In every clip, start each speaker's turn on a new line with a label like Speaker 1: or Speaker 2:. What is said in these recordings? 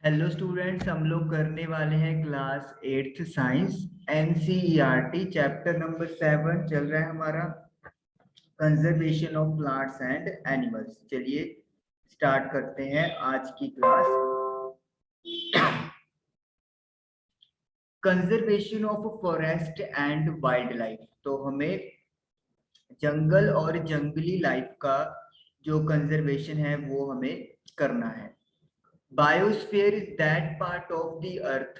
Speaker 1: Hello students, हम लोग करने वाले हैं class 8th science NCERT chapter number 7 चल रहा है हमारा conservation of plants and animals. चलिए स्टार्ट करते हैं आज की class. Conservation of forest and wild life. तो हमें जंगल और जंगली लाइफ का जो कंजर्वेशन है वो हमें करना है। Biosphere is that part of the earth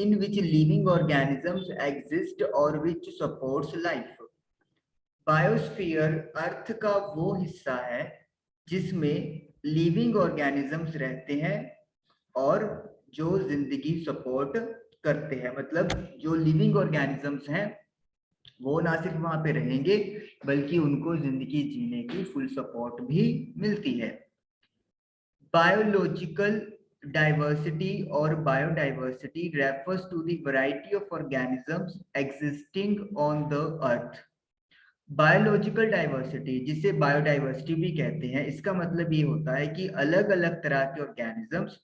Speaker 1: in which living organisms exist or which supports life. Biosphere earth का वो हिस्सा है जिसमें लिविंग ऑर्गेनिजम्स रहते हैं और जो जिंदगी सपोर्ट करते हैं। मतलब जो लिविंग ऑर्गेनिजम्स हैं वो ना सिर्फ वहां पे रहेंगे बल्कि उनको जिंदगी जीने की फुल सपोर्ट भी मिलती है। Biological diversity or biodiversity refers to the variety of organisms existing on the earth. Biological diversity, जिसे बायोडाइवर्सिटी भी कहते हैं, इसका मतलब ये होता है कि अलग अलग तरह के ऑर्गेनिजम्स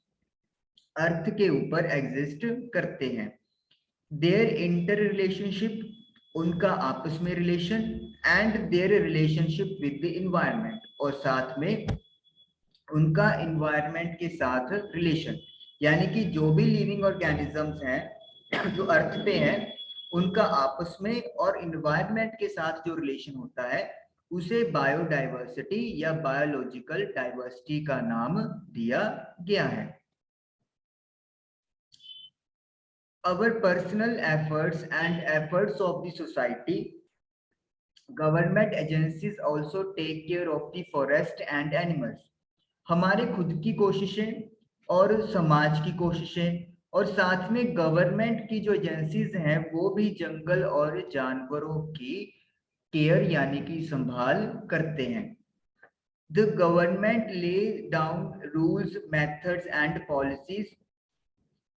Speaker 1: अर्थ के ऊपर एग्जिस्ट करते हैं। देयर इंटर रिलेशनशिप, उनका आपस में relation, and their relationship with the environment, और साथ में उनका इन्वायरमेंट के साथ रिलेशन। यानी कि जो भी लिविंग ऑर्गेनिजम्स हैं जो अर्थ पे हैं उनका आपस में और इन्वायरमेंट के साथ जो रिलेशन होता है उसे बायोडाइवर्सिटी या बायोलॉजिकल डाइवर्सिटी का नाम दिया गया है। Our personal efforts and efforts of the society, government agencies also take care of the forest and animals. हमारे खुद की कोशिशें और समाज की कोशिशें और साथ में गवर्नमेंट की जो एजेंसीज हैं वो भी जंगल और जानवरों की केयर यानी कि संभाल करते हैं। The government lay down rules, methods and policies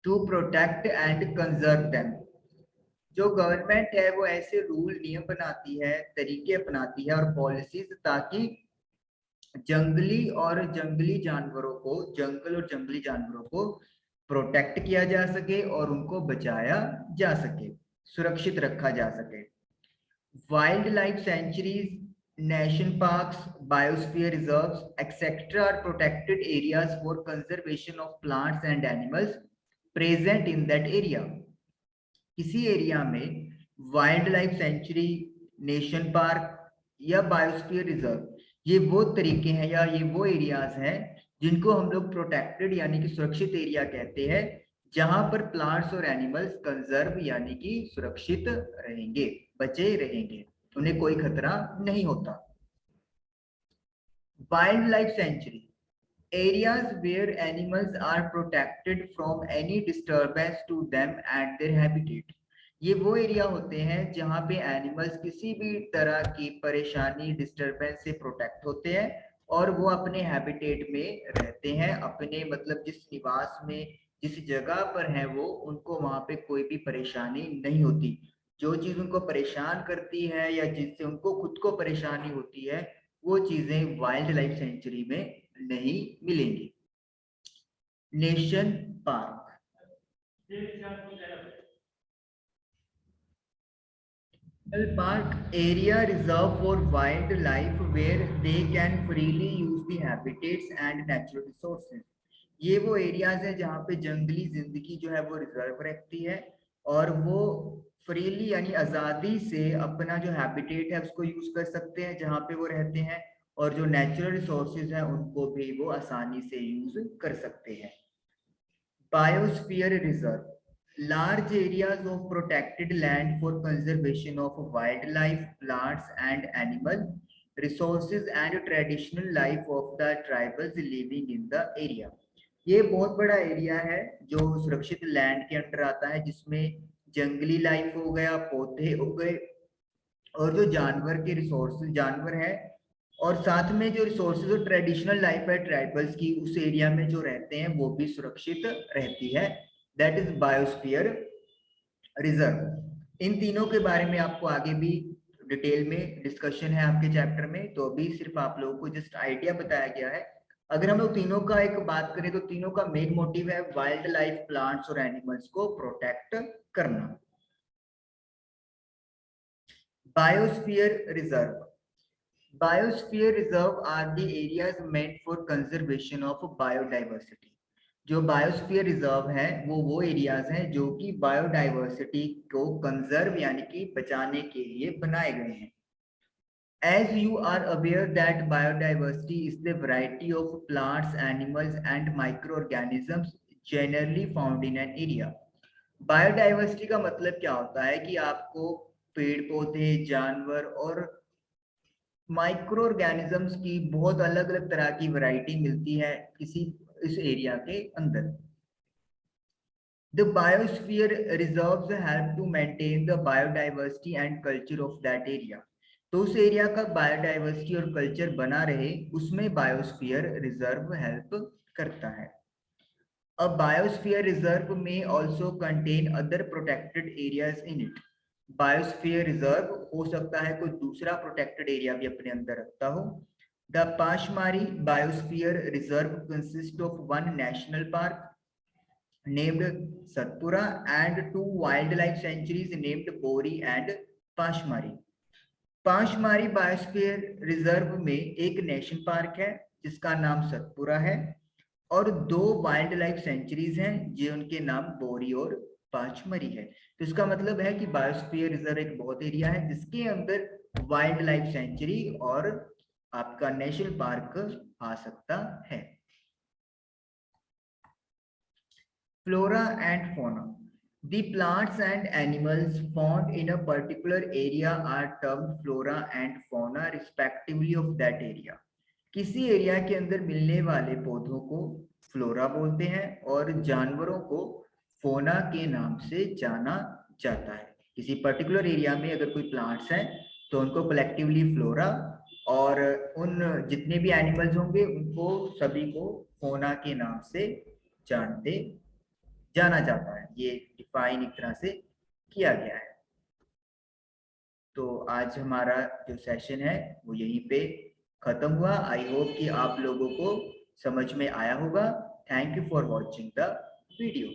Speaker 1: to protect and conserve them. जो गवर्नमेंट है वो ऐसे रूल नियम बनाती है, तरीके अपनाती है और पॉलिसीज, ताकि जंगल और जंगली जानवरों को प्रोटेक्ट किया जा सके और उनको बचाया जा सके, सुरक्षित रखा जा सके। Wildlife sanctuaries, national parks, biosphere reserves etcetera are protected areas for conservation of plants and animals present in that area. किसी एरिया में wildlife sanctuary, national park या बायोस्फीयर रिजर्व, ये वो तरीके हैं या ये वो एरियाज हैं जिनको हम लोग प्रोटेक्टेड यानी कि सुरक्षित एरिया कहते हैं, जहां पर प्लांट्स और एनिमल्स कंजर्व यानी कि सुरक्षित रहेंगे, बचे रहेंगे, उन्हें कोई खतरा नहीं होता। Wild life sanctuary, areas where animals are protected from any disturbance to them and their habitat। ये वो एरिया होते हैं जहां पे एनिमल्स किसी भी तरह की परेशानी, डिस्टरबेंस से प्रोटेक्ट होते हैं और वो अपने हैबिटेट में रहते हैं, अपने मतलब जिस निवास में, जिस जगह पर है वो, उनको वहां पे कोई भी परेशानी नहीं होती। जो चीज उनको परेशान करती है या जिससे उनको खुद को परेशानी होती है वो चीजें वाइल्ड लाइफ सेंचुरी में नहीं मिलेंगी। Nation park, park area reserved for wildlife where they can freely use the habitats and natural resources। ये वो एरियाज है जहाँ पे जंगली जिंदगी जो है वो रिजर्व रखती है और वो फ्रीली यानी आजादी से अपना जो हैबिटेट है उसको यूज कर सकते हैं जहाँ पे वो रहते हैं, और जो नेचुरल रिसोर्सेज हैं उनको भी वो आसानी से यूज कर सकते हैं। Biosphere reserve, large areas of protected land for conservation of wildlife, plants and animal resources and traditional life of the tribals living in the area। ये बहुत बड़ा एरिया है जो सुरक्षित लैंड के अंडर आता है, जिसमें जंगली लाइफ हो गया, पौधे हो गए और जो जानवर के रिसोर्सेज जानवर है, और साथ में जो रिसोर्सेज और ट्रेडिशनल लाइफ है ट्राइबल्स की उस एरिया में जो रहते हैं वो भी सुरक्षित रहती है। That is biosphere reserve. इन तीनों के बारे में आपको आगे भी डिटेल में डिस्कशन है आपके चैप्टर में, तो अभी सिर्फ आप लोगों को जस्ट आइडिया बताया गया है अगर हम लोग तीनों का एक बात करें तो तीनों का मेन मोटिव है वाइल्ड लाइफ, प्लांट्स और एनिमल्स को प्रोटेक्ट करना। Biosphere reserve. Biosphere reserve are the areas meant for conservation of biodiversity. जो बायोस्फीयर रिजर्व है वो एरियाज हैं जो कि बायोडाइवर्सिटी को कंजर्व यानी कि बचाने के लिए बनाए गए हैं। As you are aware that biodiversity is the variety of plants, animals and microorganisms generally found in an area. Biodiversity का मतलब क्या होता है कि आपको पेड़ पौधे, जानवर और माइक्रो ऑर्गेनिजम्स की बहुत अलग अलग तरह की वैरायटी मिलती है इस एरिया के अंदर। The biosphere reserves help to maintain the biodiversity and culture of that area. तो उस एरिया का बायोडाइवर्सिटी और कल्चर बना रहे, उसमें बायोस्फीयर रिजर्व हेल्प करता है। A biosphere reserve may also contain other protected areas in it. Biosphere reserve हो सकता है कोई दूसरा प्रोटेक्टेड एरिया भी अपने अंदर रखता हो। The Pachmarhi biosphere reserve consist of one national park named Satpura and two wildlife sanctuaries named Bori and Pashmari. Pachmarhi biosphere reserve में एक नेशनल पार्क है जिसका नाम सतपुरा है और दो वाइल्ड लाइफ सेंचुरीज हैं जिनके नाम बोरी और पाचमरी है। तो इसका मतलब है कि बायोस्फीयर रिजर्व एक बहुत एरिया है जिसके अंदर वाइल्ड लाइफ सेंचुरी और आपका नेशनल पार्क आ सकता है। Flora and fauna. The plants and animals found in a particular area are termed flora and fauna respectively of that area. किसी एरिया के अंदर मिलने वाले पौधों को फ्लोरा बोलते हैं और जानवरों को फोना के नाम से जाना जाता है। किसी पर्टिकुलर एरिया में अगर कोई प्लांट्स हैं तो उनको कलेक्टिवली फ्लोरा और उन जितने भी एनिमल्स होंगे उनको सभी को फोना के नाम से जाना जाता है। ये डिफाइन एक तरह से किया गया है। तो आज हमारा जो सेशन है वो यहीं पे खत्म हुआ। आई होप कि आप लोगों को समझ में आया होगा। Thank you for watching the video.